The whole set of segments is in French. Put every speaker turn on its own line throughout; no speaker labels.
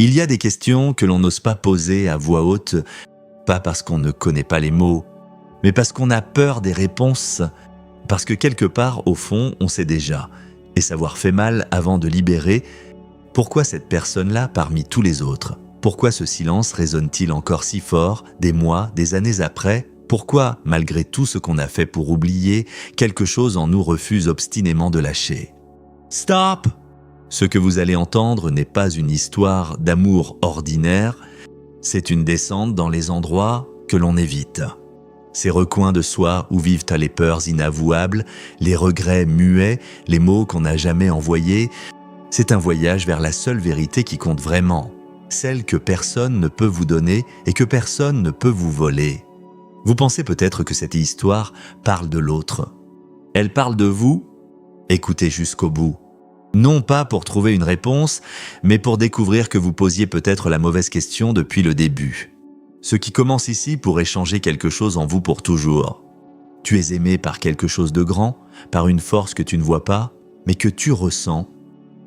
Il y a des questions que l'on n'ose pas poser à voix haute, pas parce qu'on ne connaît pas les mots, mais parce qu'on a peur des réponses, parce que quelque part, au fond, on sait déjà, et savoir fait mal avant de libérer. Pourquoi cette personne-là parmi tous les autres? Pourquoi ce silence résonne-t-il encore si fort, des mois, des années après? Pourquoi, malgré tout ce qu'on a fait pour oublier, quelque chose en nous refuse obstinément de lâcher? Stop! Ce que vous allez entendre n'est pas une histoire d'amour ordinaire, c'est une descente dans les endroits que l'on évite. Ces recoins de soi où vivent les peurs inavouables, les regrets muets, les mots qu'on n'a jamais envoyés, c'est un voyage vers la seule vérité qui compte vraiment, celle que personne ne peut vous donner et que personne ne peut vous voler. Vous pensez peut-être que cette histoire parle de l'autre. Elle parle de vous? Écoutez jusqu'au bout. Non pas pour trouver une réponse, mais pour découvrir que vous posiez peut-être la mauvaise question depuis le début. Ce qui commence ici pourrait changer quelque chose en vous pour toujours. Tu es aimé par quelque chose de grand, par une force que tu ne vois pas, mais que tu ressens.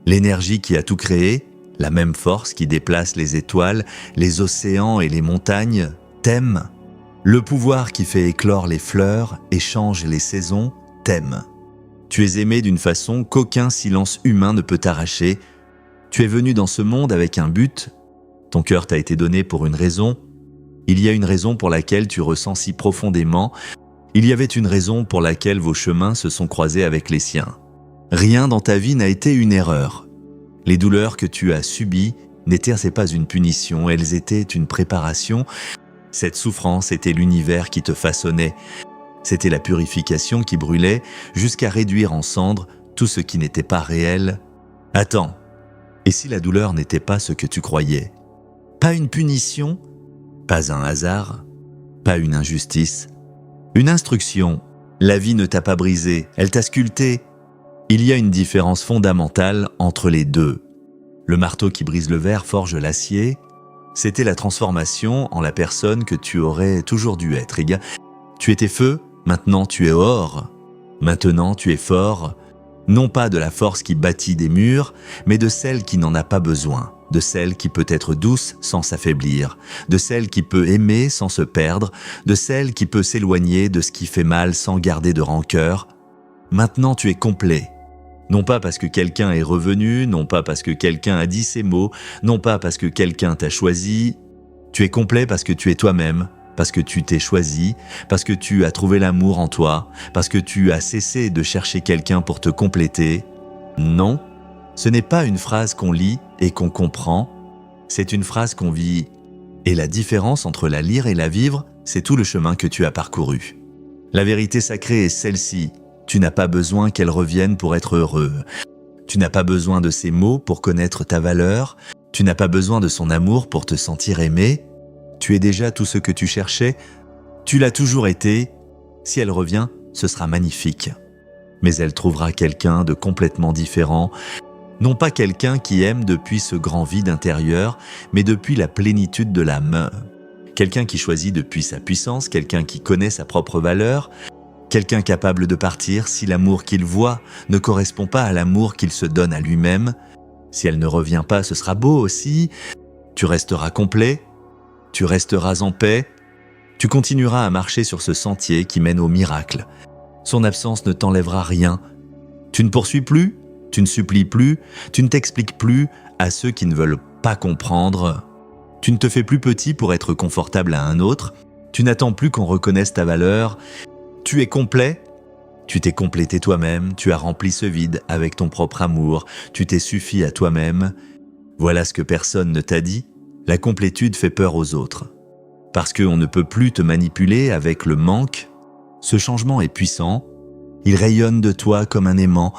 L'énergie qui a tout créé, la même force qui déplace les étoiles, les océans et les montagnes, t'aime. Le pouvoir qui fait éclore les fleurs et change les saisons, t'aime. Tu es aimé d'une façon qu'aucun silence humain ne peut t'arracher. Tu es venu dans ce monde avec un but. Ton cœur t'a été donné pour une raison. Il y a une raison pour laquelle tu ressens si profondément. Il y avait une raison pour laquelle vos chemins se sont croisés avec les siens. Rien dans ta vie n'a été une erreur. Les douleurs que tu as subies n'étaient pas une punition, elles étaient une préparation. Cette souffrance était l'univers qui te façonnait. C'était la purification qui brûlait jusqu'à réduire en cendres tout ce qui n'était pas réel. Attends, et si la douleur n'était pas ce que tu croyais? Pas une punition, pas un hasard, pas une injustice, une instruction. La vie ne t'a pas brisé, elle t'a sculpté. Il y a une différence fondamentale entre les deux. Le marteau qui brise le verre forge l'acier. C'était la transformation en la personne que tu aurais toujours dû être. Tu étais feu, maintenant tu es or. Maintenant tu es fort, non pas de la force qui bâtit des murs, mais de celle qui n'en a pas besoin, de celle qui peut être douce sans s'affaiblir, de celle qui peut aimer sans se perdre, de celle qui peut s'éloigner de ce qui fait mal sans garder de rancœur. Maintenant tu es complet. Non pas parce que quelqu'un est revenu, non pas parce que quelqu'un a dit ces mots, non pas parce que quelqu'un t'a choisi. Tu es complet parce que tu es toi-même, parce que tu t'es choisi, parce que tu as trouvé l'amour en toi, parce que tu as cessé de chercher quelqu'un pour te compléter. Non, ce n'est pas une phrase qu'on lit et qu'on comprend, c'est une phrase qu'on vit. Et la différence entre la lire et la vivre, c'est tout le chemin que tu as parcouru. La vérité sacrée est celle-ci. Tu n'as pas besoin qu'elle revienne pour être heureux. Tu n'as pas besoin de ses mots pour connaître ta valeur. Tu n'as pas besoin de son amour pour te sentir aimé. Tu es déjà tout ce que tu cherchais. Tu l'as toujours été. Si elle revient, ce sera magnifique. Mais elle trouvera quelqu'un de complètement différent. Non pas quelqu'un qui aime depuis ce grand vide intérieur, mais depuis la plénitude de l'âme. Quelqu'un qui choisit depuis sa puissance, quelqu'un qui connaît sa propre valeur, quelqu'un capable de partir si l'amour qu'il voit ne correspond pas à l'amour qu'il se donne à lui-même. Si elle ne revient pas, ce sera beau aussi. Tu resteras complet, tu resteras en paix, tu continueras à marcher sur ce sentier qui mène au miracle. Son absence ne t'enlèvera rien. Tu ne poursuis plus, tu ne supplies plus, tu ne t'expliques plus à ceux qui ne veulent pas comprendre. Tu ne te fais plus petit pour être confortable à un autre, tu n'attends plus qu'on reconnaisse ta valeur. Tu es complet, tu t'es complété toi-même, tu as rempli ce vide avec ton propre amour, tu t'es suffi à toi-même. Voilà ce que personne ne t'a dit, la complétude fait peur aux autres. Parce qu'on ne peut plus te manipuler avec le manque, ce changement est puissant, il rayonne de toi comme un aimant,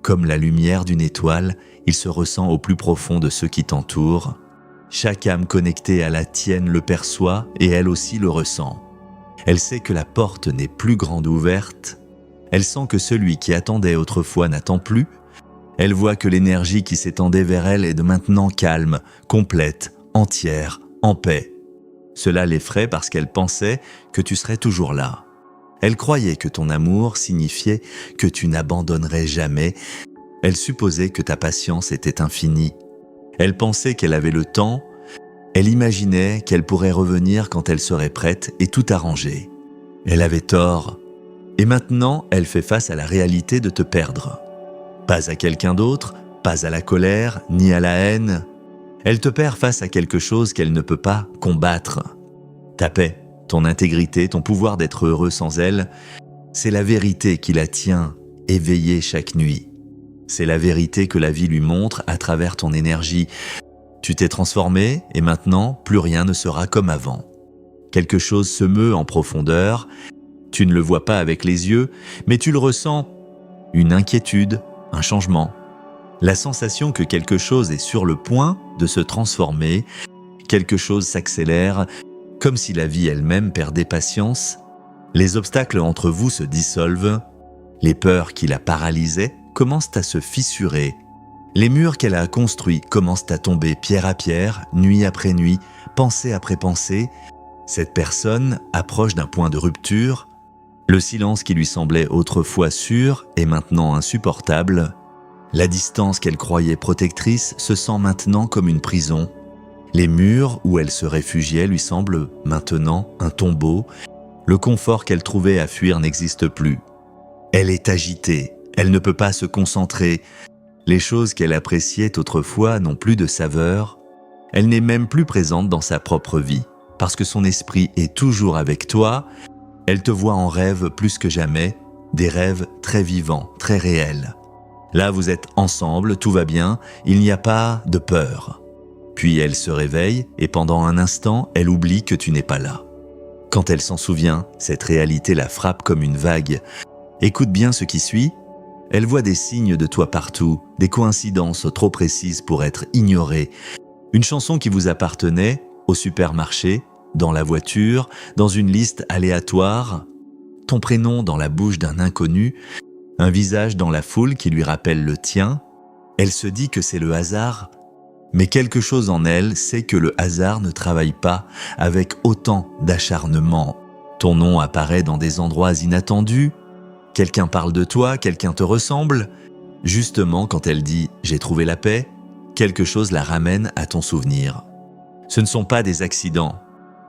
comme la lumière d'une étoile, il se ressent au plus profond de ceux qui t'entourent. Chaque âme connectée à la tienne le perçoit et elle aussi le ressent. Elle sait que la porte n'est plus grande ouverte. Elle sent que celui qui attendait autrefois n'attend plus. Elle voit que l'énergie qui s'étendait vers elle est de maintenant calme, complète, entière, en paix. Cela l'effraie parce qu'elle pensait que tu serais toujours là. Elle croyait que ton amour signifiait que tu n'abandonnerais jamais. Elle supposait que ta patience était infinie. Elle pensait qu'elle avait le temps, elle imaginait qu'elle pourrait revenir quand elle serait prête et tout arranger. Elle avait tort, et maintenant elle fait face à la réalité de te perdre. Pas à quelqu'un d'autre, pas à la colère, ni à la haine. Elle te perd face à quelque chose qu'elle ne peut pas combattre. Ta paix, ton intégrité, ton pouvoir d'être heureux sans elle, c'est la vérité qui la tient éveillée chaque nuit. C'est la vérité que la vie lui montre à travers ton énergie. Tu t'es transformé et maintenant, plus rien ne sera comme avant. Quelque chose se meut en profondeur. Tu ne le vois pas avec les yeux, mais tu le ressens. Une inquiétude, un changement. La sensation que quelque chose est sur le point de se transformer, quelque chose s'accélère, comme si la vie elle-même perdait patience. Les obstacles entre vous se dissolvent. Les peurs qui la paralysaient commencent à se fissurer. Les murs qu'elle a construits commencent à tomber pierre à pierre, nuit après nuit, pensée après pensée. Cette personne approche d'un point de rupture. Le silence qui lui semblait autrefois sûr est maintenant insupportable. La distance qu'elle croyait protectrice se sent maintenant comme une prison. Les murs où elle se réfugiait lui semblent maintenant un tombeau. Le confort qu'elle trouvait à fuir n'existe plus. Elle est agitée, elle ne peut pas se concentrer. Les choses qu'elle appréciait autrefois n'ont plus de saveur. Elle n'est même plus présente dans sa propre vie. Parce que son esprit est toujours avec toi, elle te voit en rêve plus que jamais, des rêves très vivants, très réels. Là, vous êtes ensemble, tout va bien, il n'y a pas de peur. Puis elle se réveille et pendant un instant, elle oublie que tu n'es pas là. Quand elle s'en souvient, cette réalité la frappe comme une vague. Écoute bien ce qui suit. Elle voit des signes de toi partout, des coïncidences trop précises pour être ignorées. Une chanson qui vous appartenait, au supermarché, dans la voiture, dans une liste aléatoire, ton prénom dans la bouche d'un inconnu, un visage dans la foule qui lui rappelle le tien. Elle se dit que c'est le hasard, mais quelque chose en elle sait que le hasard ne travaille pas avec autant d'acharnement. Ton nom apparaît dans des endroits inattendus, quelqu'un parle de toi, quelqu'un te ressemble. Justement, quand elle dit « j'ai trouvé la paix », quelque chose la ramène à ton souvenir. Ce ne sont pas des accidents,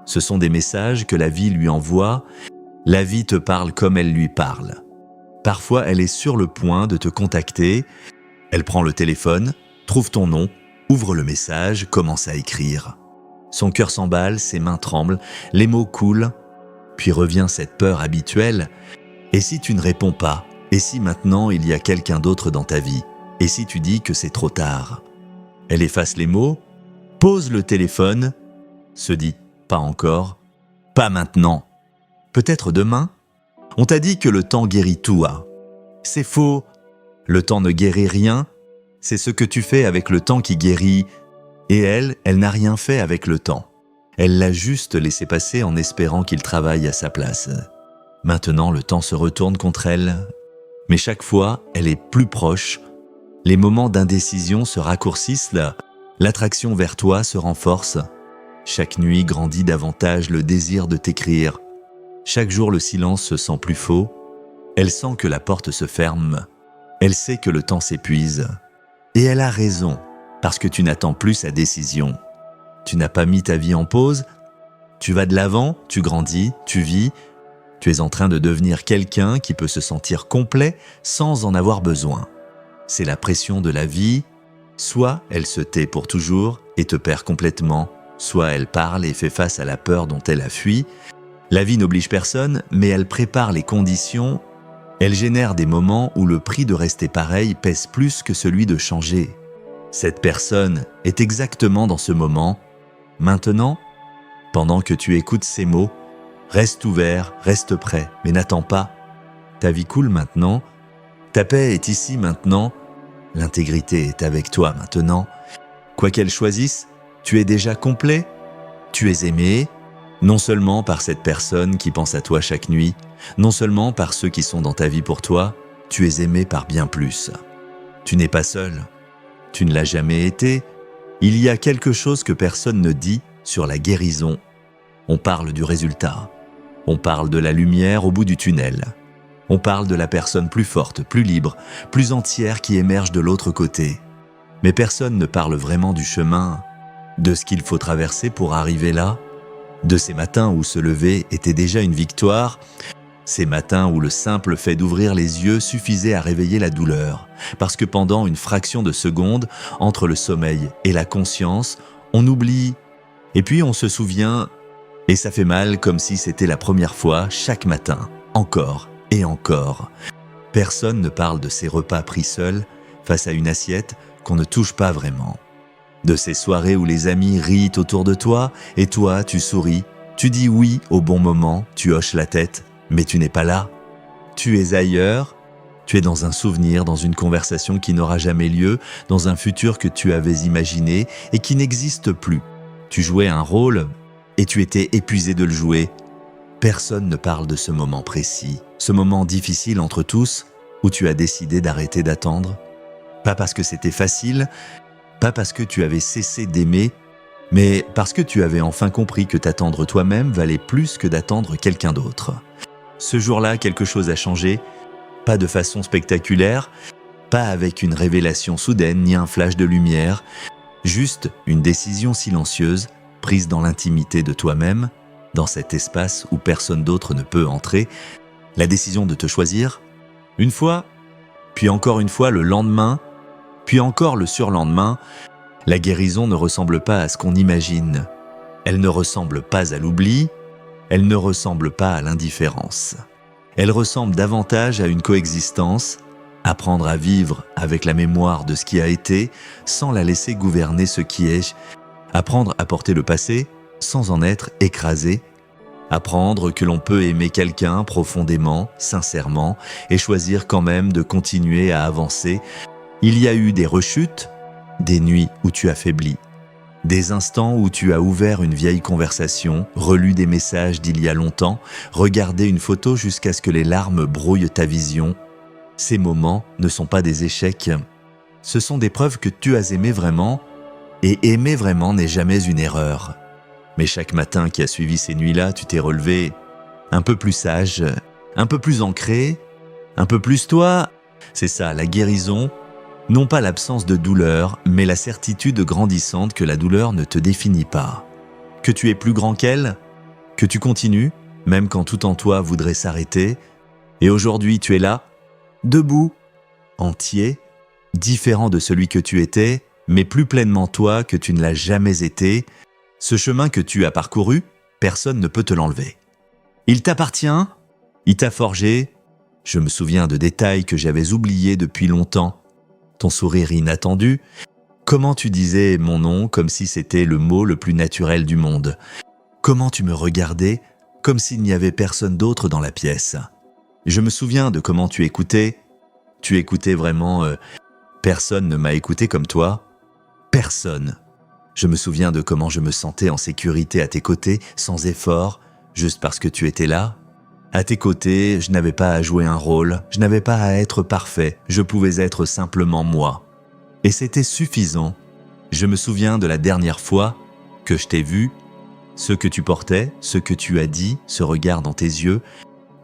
ce sont des messages que la vie lui envoie. La vie te parle comme elle lui parle. Parfois, elle est sur le point de te contacter. Elle prend le téléphone, trouve ton nom, ouvre le message, commence à écrire. Son cœur s'emballe, ses mains tremblent, les mots coulent. Puis revient cette peur habituelle. Et si tu ne réponds pas? Et si maintenant il y a quelqu'un d'autre dans ta vie? Et si tu dis que c'est trop tard? Elle efface les mots, pose le téléphone, se dit « pas encore, pas maintenant, peut-être demain ?» On t'a dit que le temps guérit tout, ah. C'est faux, le temps ne guérit rien, c'est ce que tu fais avec le temps qui guérit. Et elle n'a rien fait avec le temps. Elle l'a juste laissé passer en espérant qu'il travaille à sa place. Maintenant, le temps se retourne contre elle. Mais chaque fois, elle est plus proche. Les moments d'indécision se raccourcissent, l'attraction vers toi se renforce. Chaque nuit grandit davantage le désir de t'écrire. Chaque jour, le silence se sent plus faux. Elle sent que la porte se ferme. Elle sait que le temps s'épuise. Et elle a raison, parce que tu n'attends plus sa décision. Tu n'as pas mis ta vie en pause. Tu vas de l'avant, tu grandis, tu vis. Tu es en train de devenir quelqu'un qui peut se sentir complet sans en avoir besoin. C'est la pression de la vie. Soit elle se tait pour toujours et te perd complètement, soit elle parle et fait face à la peur dont elle a fui. La vie n'oblige personne, mais elle prépare les conditions. Elle génère des moments où le prix de rester pareil pèse plus que celui de changer. Cette personne est exactement dans ce moment. Maintenant, pendant que tu écoutes ces mots, reste ouvert, reste prêt, mais n'attends pas. Ta vie coule maintenant. Ta paix est ici maintenant. L'intégrité est avec toi maintenant. Quoi qu'elle choisisse, tu es déjà complet. Tu es aimé, non seulement par cette personne qui pense à toi chaque nuit, non seulement par ceux qui sont dans ta vie pour toi, tu es aimé par bien plus. Tu n'es pas seul. Tu ne l'as jamais été. Il y a quelque chose que personne ne dit sur la guérison. On parle du résultat. On parle de la lumière au bout du tunnel. On parle de la personne plus forte, plus libre, plus entière qui émerge de l'autre côté. Mais personne ne parle vraiment du chemin, de ce qu'il faut traverser pour arriver là, de ces matins où se lever était déjà une victoire, ces matins où le simple fait d'ouvrir les yeux suffisait à réveiller la douleur, parce que pendant une fraction de seconde, entre le sommeil et la conscience, on oublie, et puis on se souvient, et ça fait mal comme si c'était la première fois chaque matin, encore et encore. Personne ne parle de ces repas pris seuls, face à une assiette qu'on ne touche pas vraiment. De ces soirées où les amis rient autour de toi, et toi tu souris, tu dis oui au bon moment, tu hoches la tête, mais tu n'es pas là. Tu es ailleurs, tu es dans un souvenir, dans une conversation qui n'aura jamais lieu, dans un futur que tu avais imaginé et qui n'existe plus. Tu jouais un rôle et tu étais épuisé de le jouer. Personne ne parle de ce moment précis, ce moment difficile entre tous où tu as décidé d'arrêter d'attendre. Pas parce que c'était facile, pas parce que tu avais cessé d'aimer, mais parce que tu avais enfin compris que t'attendre toi-même valait plus que d'attendre quelqu'un d'autre. Ce jour-là, quelque chose a changé, pas de façon spectaculaire, pas avec une révélation soudaine ni un flash de lumière, juste une décision silencieuse, prise dans l'intimité de toi-même, dans cet espace où personne d'autre ne peut entrer, la décision de te choisir, une fois, puis encore une fois le lendemain, puis encore le surlendemain. La guérison ne ressemble pas à ce qu'on imagine. Elle ne ressemble pas à l'oubli, elle ne ressemble pas à l'indifférence. Elle ressemble davantage à une coexistence, apprendre à vivre avec la mémoire de ce qui a été sans la laisser gouverner ce qui est, apprendre à porter le passé sans en être écrasé, apprendre que l'on peut aimer quelqu'un profondément, sincèrement et choisir quand même de continuer à avancer. Il y a eu des rechutes, des nuits où tu as faibli, des instants où tu as ouvert une vieille conversation, relu des messages d'il y a longtemps, regardé une photo jusqu'à ce que les larmes brouillent ta vision. Ces moments ne sont pas des échecs, ce sont des preuves que tu as aimé vraiment, et aimer vraiment n'est jamais une erreur. Mais chaque matin qui a suivi ces nuits-là, tu t'es relevé un peu plus sage, un peu plus ancré, un peu plus toi. C'est ça, la guérison. Non pas l'absence de douleur, mais la certitude grandissante que la douleur ne te définit pas. Que tu es plus grand qu'elle, que tu continues, même quand tout en toi voudrait s'arrêter. Et aujourd'hui, tu es là, debout, entier, différent de celui que tu étais, mais plus pleinement toi que tu ne l'as jamais été. Ce chemin que tu as parcouru, personne ne peut te l'enlever. Il t'appartient, il t'a forgé. Je me souviens de détails que j'avais oubliés depuis longtemps. Ton sourire inattendu, comment tu disais mon nom comme si c'était le mot le plus naturel du monde. Comment tu me regardais comme s'il n'y avait personne d'autre dans la pièce. Je me souviens de comment tu écoutais. Tu écoutais vraiment. Personne ne m'a écouté comme toi. Personne. Je me souviens de comment je me sentais en sécurité à tes côtés, sans effort, juste parce que tu étais là. À tes côtés, je n'avais pas à jouer un rôle, je n'avais pas à être parfait, je pouvais être simplement moi. Et c'était suffisant. Je me souviens de la dernière fois que je t'ai vu, ce que tu portais, ce que tu as dit, ce regard dans tes yeux,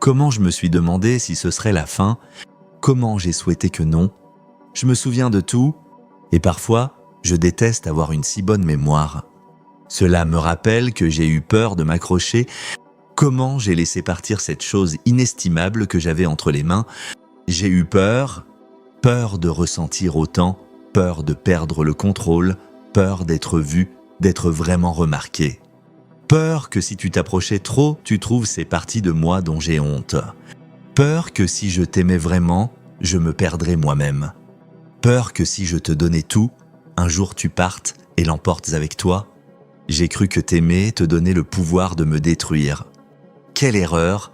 comment je me suis demandé si ce serait la fin, comment j'ai souhaité que non. Je me souviens de tout, et parfois, je déteste avoir une si bonne mémoire. Cela me rappelle que j'ai eu peur de m'accrocher. Comment j'ai laissé partir cette chose inestimable que j'avais entre les mains. J'ai eu peur de ressentir autant, peur de perdre le contrôle, peur d'être vu, d'être vraiment remarqué. Peur que si tu t'approchais trop, tu trouves ces parties de moi dont j'ai honte. Peur que si je t'aimais vraiment, je me perdrais moi-même. Peur que si je te donnais tout, un jour tu partes et l'emportes avec toi. J'ai cru que t'aimer te donnait le pouvoir de me détruire. Quelle erreur!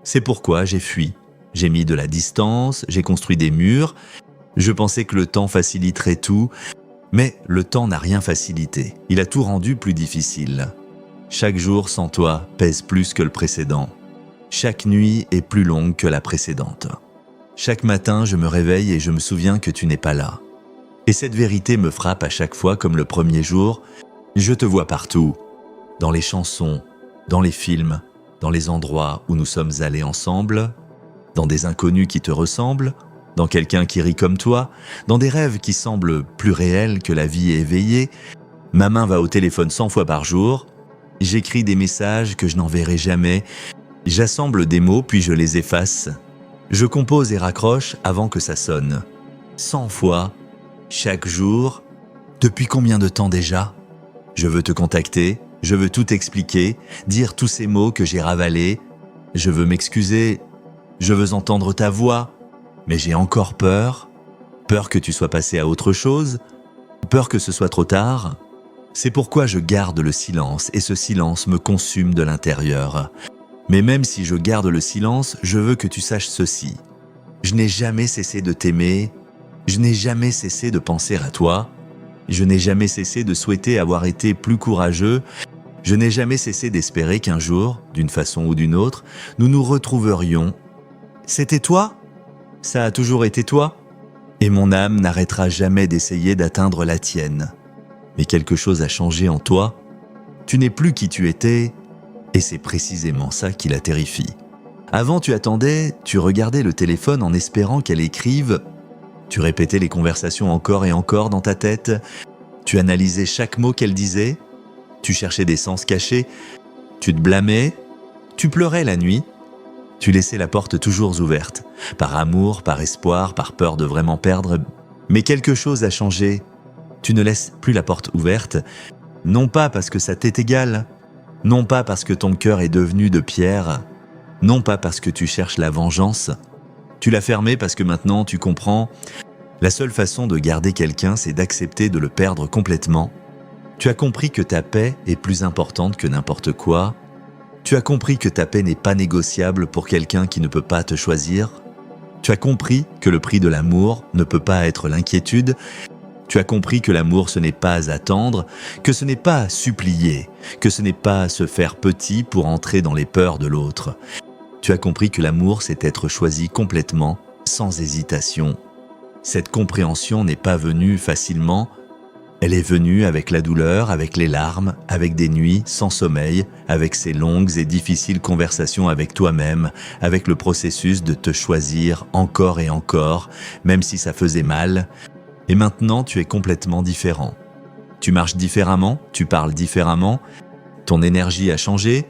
C'est pourquoi j'ai fui. J'ai mis de la distance, j'ai construit des murs. Je pensais que le temps faciliterait tout, mais le temps n'a rien facilité. Il a tout rendu plus difficile. Chaque jour sans toi pèse plus que le précédent. Chaque nuit est plus longue que la précédente. Chaque matin, je me réveille et je me souviens que tu n'es pas là. Et cette vérité me frappe à chaque fois comme le premier jour. Je te vois partout, dans les chansons, dans les films, dans les endroits où nous sommes allés ensemble, dans des inconnus qui te ressemblent, dans quelqu'un qui rit comme toi, dans des rêves qui semblent plus réels que la vie éveillée. Ma main va au téléphone 100 fois par jour, j'écris des messages que je n'enverrai jamais, j'assemble des mots puis je les efface. Je compose et raccroche avant que ça sonne. 100 fois, chaque jour. Depuis combien de temps déjà ? Je veux te contacter, je veux tout expliquer, dire tous ces mots que j'ai ravalés. Je veux m'excuser, je veux entendre ta voix, mais j'ai encore peur. Peur que tu sois passé à autre chose, peur que ce soit trop tard. C'est pourquoi je garde le silence et ce silence me consume de l'intérieur. Mais même si je garde le silence, je veux que tu saches ceci. Je n'ai jamais cessé de t'aimer, je n'ai jamais cessé de penser à toi, je n'ai jamais cessé de souhaiter avoir été plus courageux, je n'ai jamais cessé d'espérer qu'un jour, d'une façon ou d'une autre, nous nous retrouverions. C'était toi ? Ça a toujours été toi ? Et mon âme n'arrêtera jamais d'essayer d'atteindre la tienne. Mais quelque chose a changé en toi, tu n'es plus qui tu étais, et c'est précisément ça qui la terrifie. Avant, tu attendais, tu regardais le téléphone en espérant qu'elle écrive, tu répétais les conversations encore et encore dans ta tête, tu analysais chaque mot qu'elle disait, tu cherchais des sens cachés, tu te blâmais, tu pleurais la nuit, tu laissais la porte toujours ouverte, par amour, par espoir, par peur de vraiment perdre, mais quelque chose a changé, tu ne laisses plus la porte ouverte, non pas parce que ça t'est égal, non pas parce que ton cœur est devenu de pierre, non pas parce que tu cherches la vengeance. Tu l'as fermé parce que maintenant tu comprends, la seule façon de garder quelqu'un, c'est d'accepter de le perdre complètement. Tu as compris que ta paix est plus importante que n'importe quoi. Tu as compris que ta paix n'est pas négociable pour quelqu'un qui ne peut pas te choisir. Tu as compris que le prix de l'amour ne peut pas être l'inquiétude. Tu as compris que l'amour, ce n'est pas attendre, que ce n'est pas supplier, que ce n'est pas se faire petit pour entrer dans les peurs de l'autre. Tu as compris que l'amour, c'est être choisi complètement, sans hésitation. Cette compréhension n'est pas venue facilement, elle est venue avec la douleur, avec les larmes, avec des nuits sans sommeil, avec ces longues et difficiles conversations avec toi-même, avec le processus de te choisir encore et encore, même si ça faisait mal. Et maintenant, tu es complètement différent. Tu marches différemment, tu parles différemment, ton énergie a changé,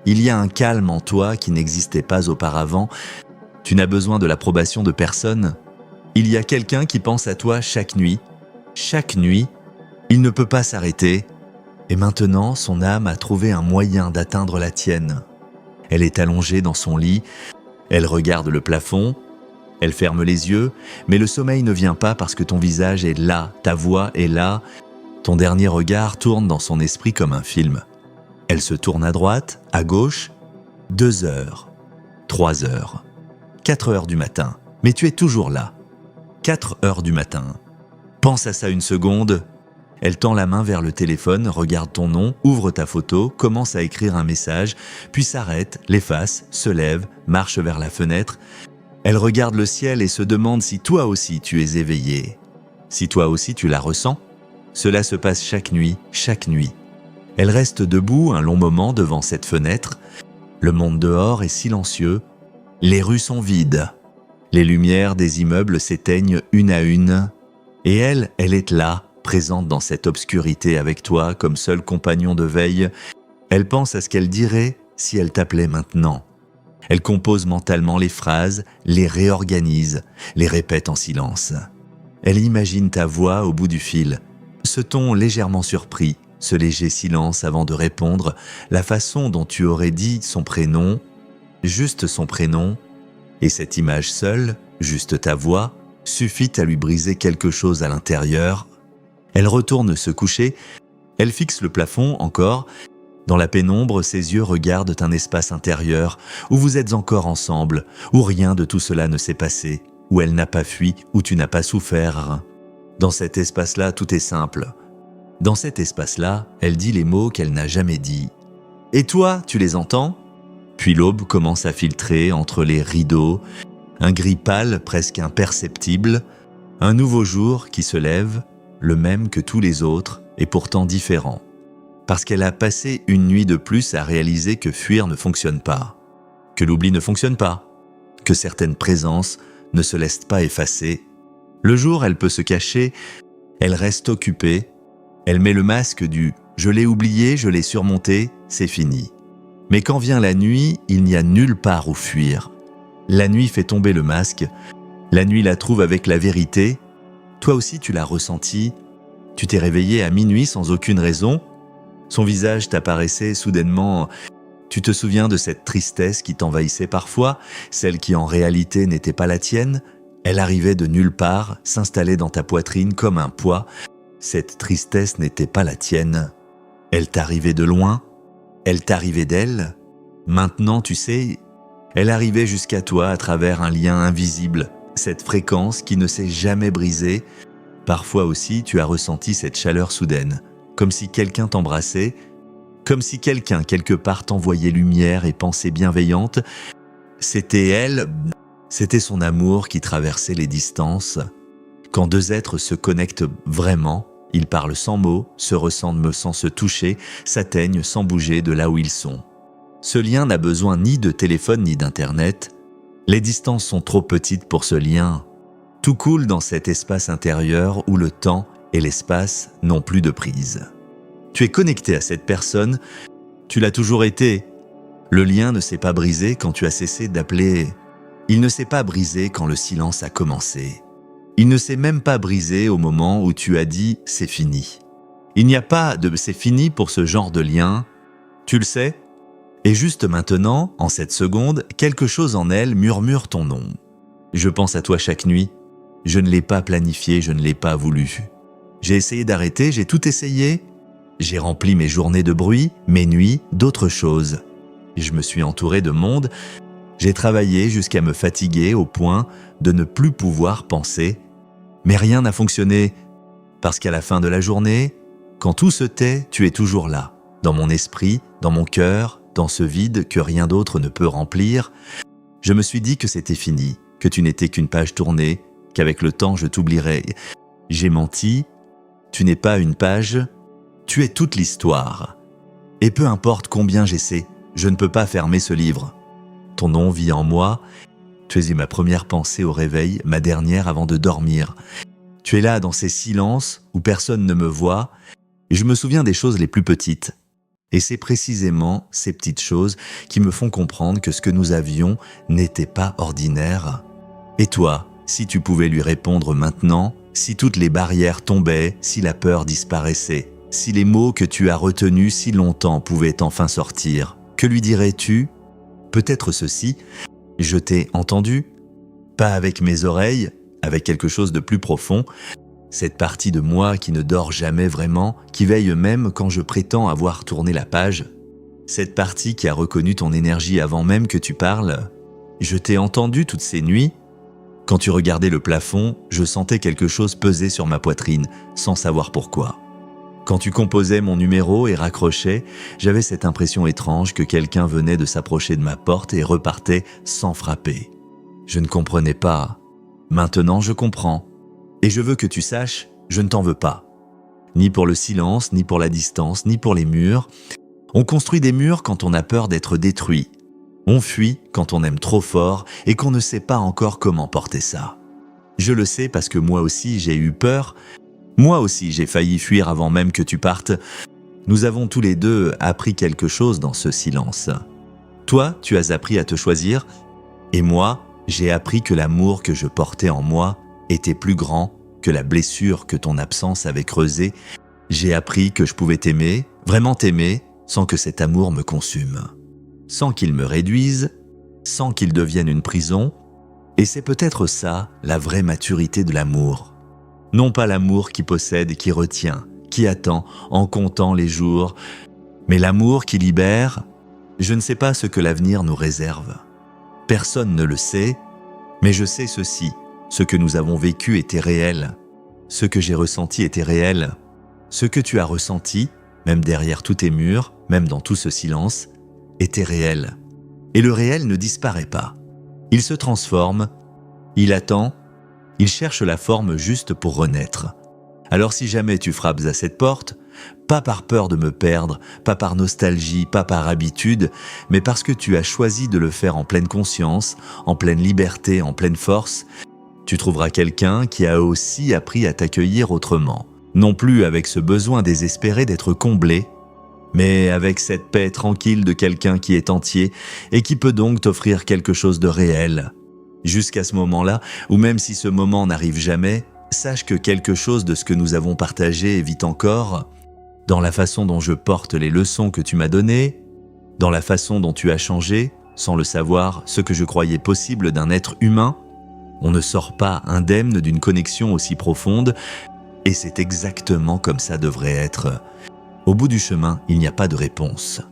il y a un calme en toi qui n'existait pas auparavant, tu n'as besoin de l'approbation de personne. Il y a quelqu'un qui pense à toi chaque nuit, il ne peut pas s'arrêter, et maintenant son âme a trouvé un moyen d'atteindre la tienne. Elle est allongée dans son lit, elle regarde le plafond, elle ferme les yeux, mais le sommeil ne vient pas parce que ton visage est là, ta voix est là, ton dernier regard tourne dans son esprit comme un film. Elle se tourne à droite, à gauche, 2 heures, 3 heures, 4 heures du matin, mais tu es toujours là. 4 heures du matin. Pense à ça une seconde. Elle tend la main vers le téléphone, regarde ton nom, ouvre ta photo, commence à écrire un message, puis s'arrête, l'efface, se lève, marche vers la fenêtre. Elle regarde le ciel et se demande si toi aussi tu es éveillé. Si toi aussi tu la ressens. Cela se passe chaque nuit, chaque nuit. Elle reste debout un long moment devant cette fenêtre. Le monde dehors est silencieux. Les rues sont vides. Les lumières des immeubles s'éteignent une à une. Et elle est là, présente dans cette obscurité avec toi comme seul compagnon de veille. Elle pense à ce qu'elle dirait si elle t'appelait maintenant. Elle compose mentalement les phrases, les réorganise, les répète en silence. Elle imagine ta voix au bout du fil, ce ton légèrement surpris, ce léger silence avant de répondre, la façon dont tu aurais dit son prénom, juste son prénom, et cette image seule, juste ta voix, suffit à lui briser quelque chose à l'intérieur. Elle retourne se coucher, elle fixe le plafond encore. Dans la pénombre, ses yeux regardent un espace intérieur où vous êtes encore ensemble, où rien de tout cela ne s'est passé, où elle n'a pas fui, où tu n'as pas souffert. Dans cet espace-là, tout est simple. Dans cet espace-là, elle dit les mots qu'elle n'a jamais dits. Et toi, tu les entends ? Puis l'aube commence à filtrer entre les rideaux, un gris pâle presque imperceptible, un nouveau jour qui se lève, le même que tous les autres et pourtant différent. Parce qu'elle a passé une nuit de plus à réaliser que fuir ne fonctionne pas, que l'oubli ne fonctionne pas, que certaines présences ne se laisse pas effacer. Le jour, elle peut se cacher, elle reste occupée, elle met le masque du « je l'ai oublié, je l'ai surmonté, c'est fini ». Mais quand vient la nuit, il n'y a nulle part où fuir. La nuit fait tomber le masque, la nuit la trouve avec la vérité. Toi aussi tu l'as ressenti, tu t'es réveillé à minuit sans aucune raison. Son visage t'apparaissait soudainement. Tu te souviens de cette tristesse qui t'envahissait parfois, celle qui en réalité n'était pas la tienne. Elle arrivait de nulle part, s'installait dans ta poitrine comme un poids. Cette tristesse n'était pas la tienne. Elle t'arrivait de loin, elle t'arrivait d'elle. Maintenant, tu sais, elle arrivait jusqu'à toi à travers un lien invisible, cette fréquence qui ne s'est jamais brisée. Parfois aussi, tu as ressenti cette chaleur soudaine, comme si quelqu'un t'embrassait, comme si quelqu'un quelque part t'envoyait lumière et pensée bienveillante. C'était elle, c'était son amour qui traversait les distances. Quand deux êtres se connectent vraiment, ils parlent sans mots, se ressentent sans se toucher, s'atteignent sans bouger de là où ils sont. Ce lien n'a besoin ni de téléphone ni d'internet. Les distances sont trop petites pour ce lien. Tout coule dans cet espace intérieur où le temps et l'espace n'ont plus de prise. Tu es connecté à cette personne, tu l'as toujours été. Le lien ne s'est pas brisé quand tu as cessé d'appeler. Il ne s'est pas brisé quand le silence a commencé. Il ne s'est même pas brisé au moment où tu as dit « c'est fini ». Il n'y a pas de « c'est fini » pour ce genre de lien. Tu le sais. Et juste maintenant, en cette seconde, quelque chose en elle murmure ton nom. Je pense à toi chaque nuit. Je ne l'ai pas planifié, je ne l'ai pas voulu. J'ai essayé d'arrêter, j'ai tout essayé. J'ai rempli mes journées de bruit, mes nuits, d'autres choses. Je me suis entouré de monde. J'ai travaillé jusqu'à me fatiguer au point de ne plus pouvoir penser. Mais rien n'a fonctionné, parce qu'à la fin de la journée, quand tout se tait, tu es toujours là, dans mon esprit, dans mon cœur, dans ce vide que rien d'autre ne peut remplir. Je me suis dit que c'était fini, que tu n'étais qu'une page tournée, qu'avec le temps je t'oublierais. J'ai menti, tu n'es pas une page, tu es toute l'histoire. Et peu importe combien j'essaie, je ne peux pas fermer ce livre. Ton nom vit en moi. Tu es ma première pensée au réveil, ma dernière avant de dormir. Tu es là dans ces silences où personne ne me voit, et je me souviens des choses les plus petites. Et c'est précisément ces petites choses qui me font comprendre que ce que nous avions n'était pas ordinaire. Et toi, si tu pouvais lui répondre maintenant, si toutes les barrières tombaient, si la peur disparaissait, si les mots que tu as retenus si longtemps pouvaient enfin sortir, que lui dirais-tu ? Peut-être ceci: je t'ai entendu, pas avec mes oreilles, avec quelque chose de plus profond, cette partie de moi qui ne dort jamais vraiment, qui veille même quand je prétends avoir tourné la page, cette partie qui a reconnu ton énergie avant même que tu parles. Je t'ai entendu toutes ces nuits. Quand tu regardais le plafond, je sentais quelque chose peser sur ma poitrine, sans savoir pourquoi. Quand tu composais mon numéro et raccrochais, j'avais cette impression étrange que quelqu'un venait de s'approcher de ma porte et repartait sans frapper. Je ne comprenais pas. Maintenant, je comprends. Et je veux que tu saches, je ne t'en veux pas. Ni pour le silence, ni pour la distance, ni pour les murs. On construit des murs quand on a peur d'être détruit. On fuit quand on aime trop fort et qu'on ne sait pas encore comment porter ça. Je le sais parce que moi aussi j'ai eu peur. Moi aussi, j'ai failli fuir avant même que tu partes. Nous avons tous les deux appris quelque chose dans ce silence. Toi, tu as appris à te choisir, et moi, j'ai appris que l'amour que je portais en moi était plus grand que la blessure que ton absence avait creusée. J'ai appris que je pouvais t'aimer, vraiment t'aimer, sans que cet amour me consume, sans qu'il me réduise, sans qu'il devienne une prison. Et c'est peut-être ça, la vraie maturité de l'amour. Non pas l'amour qui possède et qui retient, qui attend en comptant les jours, mais l'amour qui libère. Je ne sais pas ce que l'avenir nous réserve. Personne ne le sait, mais je sais ceci, ce que nous avons vécu était réel. Ce que j'ai ressenti était réel. Ce que tu as ressenti, même derrière tous tes murs, même dans tout ce silence, était réel. Et le réel ne disparaît pas. Il se transforme, il attend, il cherche la forme juste pour renaître. Alors si jamais tu frappes à cette porte, Pas par peur de me perdre, pas par nostalgie, pas par habitude, mais parce que tu as choisi de le faire en pleine conscience, en pleine liberté, en pleine force. Tu trouveras quelqu'un qui a aussi appris à t'accueillir autrement. Non plus avec ce besoin désespéré d'être comblé, mais avec cette paix tranquille de quelqu'un qui est entier et qui peut donc t'offrir quelque chose de réel. Jusqu'à ce moment-là, ou même si ce moment n'arrive jamais, sache que quelque chose de ce que nous avons partagé vit encore dans la façon dont je porte les leçons que tu m'as données, dans la façon dont tu as changé, sans le savoir, ce que je croyais possible d'un être humain. On ne sort pas indemne d'une connexion aussi profonde, et c'est exactement comme ça devrait être. Au bout du chemin, il n'y a pas de réponse.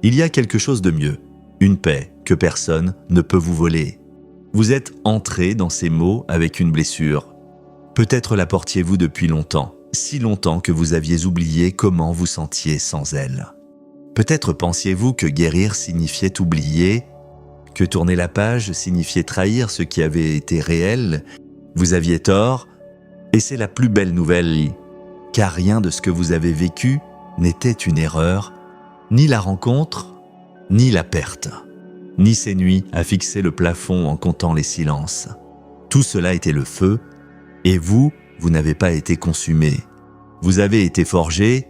Il y a quelque chose de mieux, une paix que personne ne peut vous voler. Vous êtes entré dans ces mots avec une blessure. Peut-être la portiez-vous depuis longtemps, si longtemps que vous aviez oublié comment vous sentiez sans elle. Peut-être pensiez-vous que guérir signifiait oublier, que tourner la page signifiait trahir ce qui avait été réel. Vous aviez tort, et c'est la plus belle nouvelle, car rien de ce que vous avez vécu n'était une erreur, ni la rencontre, ni la perte, ni ces nuits à fixer le plafond en comptant les silences. Tout cela était le feu, et vous n'avez pas été consumé. Vous avez été forgé.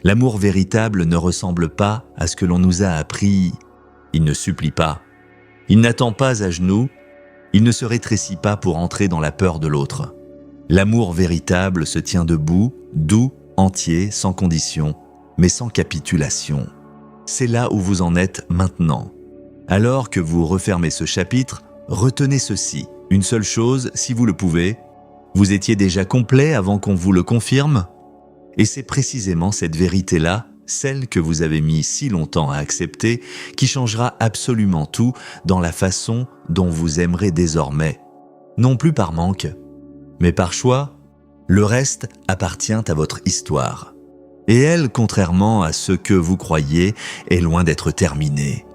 L'amour véritable ne ressemble pas à ce que l'on nous a appris. Il ne supplie pas. Il n'attend pas à genoux. Il ne se rétrécit pas pour entrer dans la peur de l'autre. L'amour véritable se tient debout, doux, entier, sans condition, mais sans capitulation. C'est là où vous en êtes maintenant. Alors que vous refermez ce chapitre, retenez ceci, une seule chose, si vous le pouvez. Vous étiez déjà complet avant qu'on vous le confirme? Et c'est précisément cette vérité-là, celle que vous avez mis si longtemps à accepter, qui changera absolument tout dans la façon dont vous aimerez désormais. Non plus par manque, mais par choix. Le reste appartient à votre histoire. Et elle, contrairement à ce que vous croyez, est loin d'être terminée.